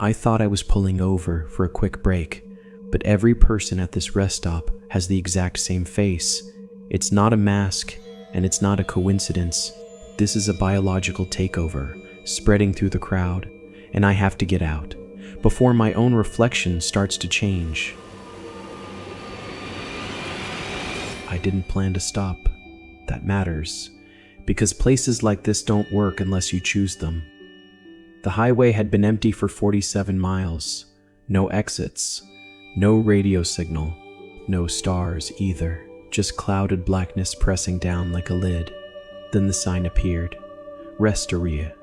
I thought I was pulling over for a quick break, but every person at this rest stop has the exact same face. It's not a mask, and it's not a coincidence. This is a biological takeover, spreading through the crowd, and I have to get out, before my own reflection starts to change. I didn't plan to stop. That matters, because places like this don't work unless you choose them. The highway had been empty for 47 miles. No exits, no radio signal, no stars either. Just clouded blackness pressing down like a lid. Then the sign appeared. Rest area.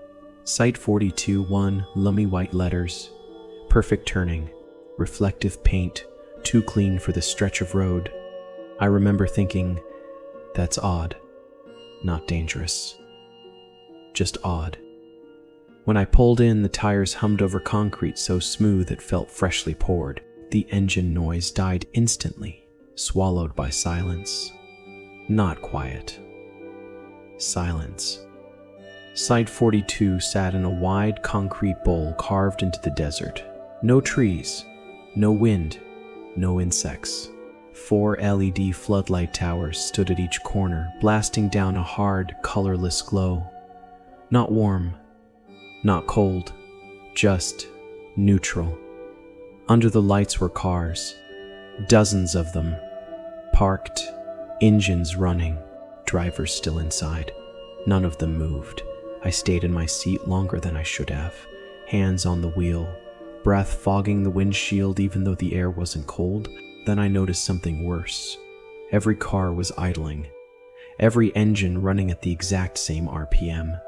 Site 42, 1, lummy white letters. Perfect turning. Reflective paint. Too clean for this stretch of road. I remember thinking, that's odd. Not dangerous. Just odd. When I pulled in, the tires hummed over concrete so smooth it felt freshly poured. The engine noise died instantly, swallowed by silence. Not quiet. Silence. Site 42 sat in a wide concrete bowl carved into the desert. No trees, no wind, no insects. 4 LED floodlight towers stood at each corner, blasting down a hard, colorless glow. Not warm, not cold, just neutral. Under the lights were cars, dozens of them, parked, engines running, drivers still inside. None of them moved. I stayed in my seat longer than I should have, hands on the wheel, breath fogging the windshield even though the air wasn't cold. Then I noticed something worse. Every car was idling, every engine running at the exact same RPM,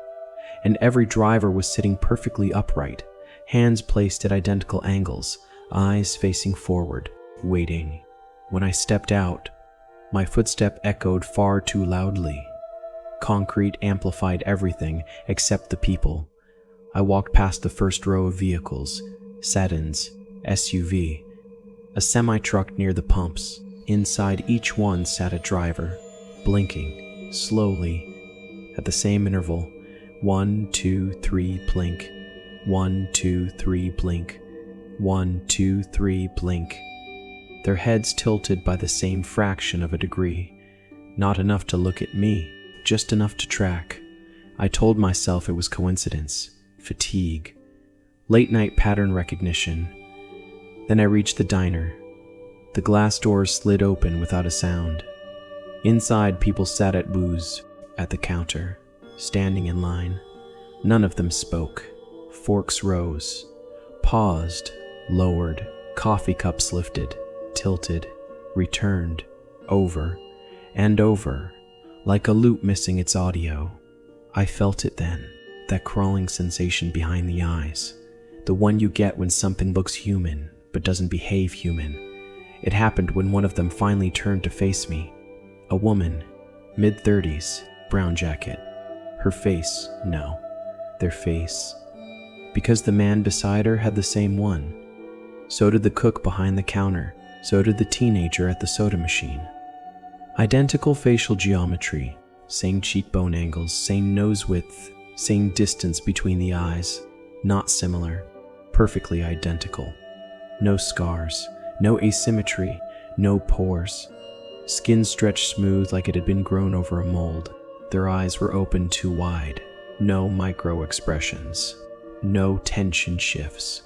and every driver was sitting perfectly upright, hands placed at identical angles, eyes facing forward, waiting. When I stepped out, my footstep echoed far too loudly. Concrete amplified everything except the people. I walked past the first row of vehicles, sedans, SUV, a semi-truck near the pumps. Inside each one sat a driver, blinking, slowly, at the same interval. 1, 2, 3, blink. 1, 2, 3, blink. 1, 2, 3, blink. Their heads tilted by the same fraction of a degree. Not enough to look at me, just enough to track. I told myself it was coincidence, fatigue, late-night pattern recognition. Then I reached the diner. The glass doors slid open without a sound. Inside, people sat at booze, at the counter, standing in line. None of them spoke. Forks rose, paused, lowered, coffee cups lifted, tilted, returned, over, and over, like a loop missing its audio. I felt it then, that crawling sensation behind the eyes, the one you get when something looks human but doesn't behave human. It happened when one of them finally turned to face me. A woman, mid-30s, brown jacket. Her face, no. Their face. Because the man beside her had the same one. So did the cook behind the counter. So did the teenager at the soda machine. Identical facial geometry, same cheekbone angles, same nose width, same distance between the eyes. Not similar, perfectly identical. No scars, no asymmetry, no pores. Skin stretched smooth like it had been grown over a mold. Their eyes were open too wide. No micro expressions. No tension shifts.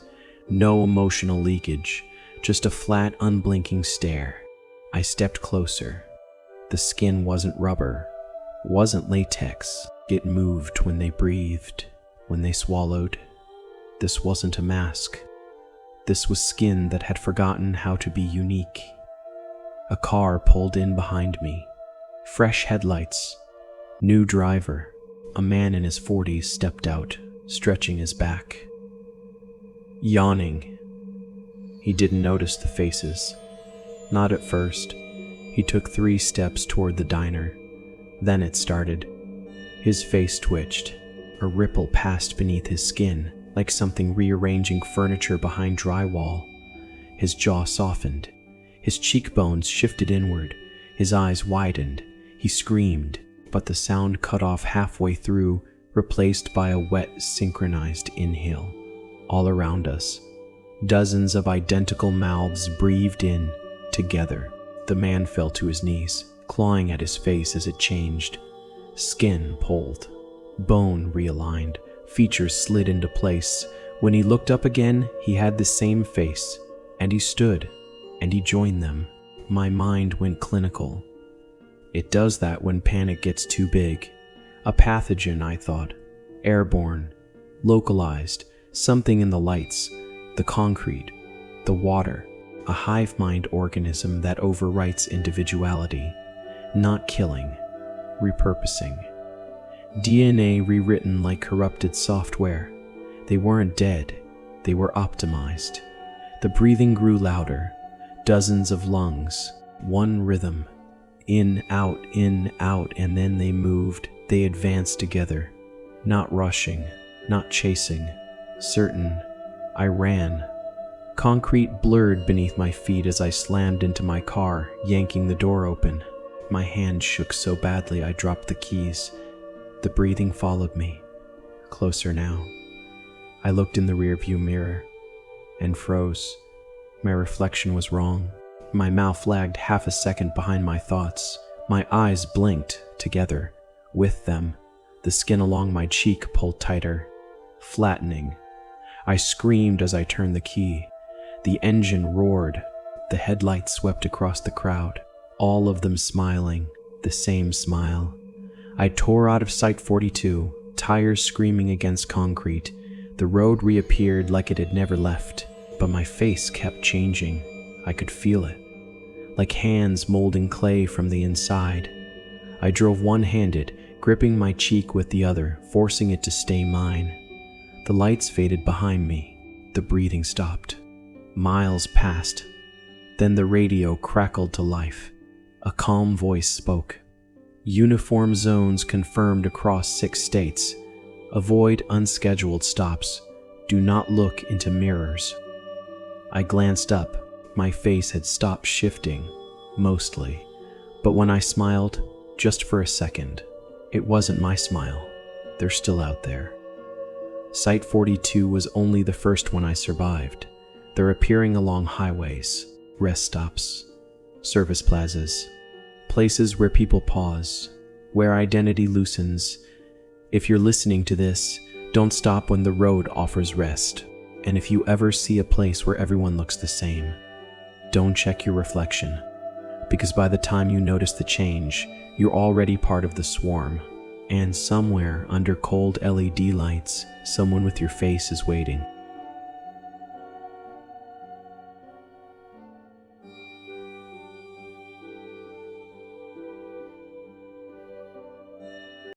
No emotional leakage. Just a flat, unblinking stare. I stepped closer. The skin wasn't rubber, wasn't latex. It moved when they breathed, when they swallowed. This wasn't a mask. This was skin that had forgotten how to be unique. A car pulled in behind me. Fresh headlights. New driver. A man in his 40s stepped out, stretching his back. Yawning. He didn't notice the faces. Not at first. He took 3 steps toward the diner. Then it started. His face twitched. A ripple passed beneath his skin, like something rearranging furniture behind drywall. His jaw softened. His cheekbones shifted inward. His eyes widened. He screamed, but the sound cut off halfway through, replaced by a wet, synchronized inhale. All around us, Dozens of identical mouths breathed in together. The man fell to his knees, clawing at his face as it changed. Skin pulled, bone realigned, features slid into place. When he looked up again, he had the same face, and he stood, and he joined them. My mind went clinical. It does that when panic gets too big. A pathogen, I thought. Airborne, localized, something in the lights, the concrete, the water, a hive mind organism that overwrites individuality, not killing, repurposing. DNA rewritten like corrupted software. They weren't dead, they were optimized. The breathing grew louder, dozens of lungs, one rhythm, in, out, and then they moved, they advanced together, not rushing, not chasing, certain. I ran. Concrete blurred beneath my feet as I slammed into my car, yanking the door open. My hand shook so badly I dropped the keys. The breathing followed me, closer now. I looked in the rearview mirror and froze. My reflection was wrong. My mouth lagged half a second behind my thoughts. My eyes blinked together. With them, the skin along my cheek pulled tighter, flattening. I screamed as I turned the key. The engine roared. The headlights swept across the crowd, all of them smiling, the same smile. I tore out of Site 42, tires screaming against concrete. The road reappeared like it had never left, but my face kept changing. I could feel it, like hands molding clay from the inside. I drove one-handed, gripping my cheek with the other, forcing it to stay mine. The lights faded behind me. The breathing stopped. Miles passed. Then the radio crackled to life. A calm voice spoke. Uniform zones confirmed across 6 states. Avoid unscheduled stops. Do not look into mirrors. I glanced up. My face had stopped shifting, mostly. But when I smiled, just for a second, it wasn't my smile. They're still out there. Site 42 was only the first one I survived. They're appearing along highways, rest stops, service plazas, places where people pause, where identity loosens. If you're listening to this, don't stop when the road offers rest. And if you ever see a place where everyone looks the same, don't check your reflection, because by the time you notice the change, you're already part of the swarm. And somewhere under cold LED lights, someone with your face is waiting.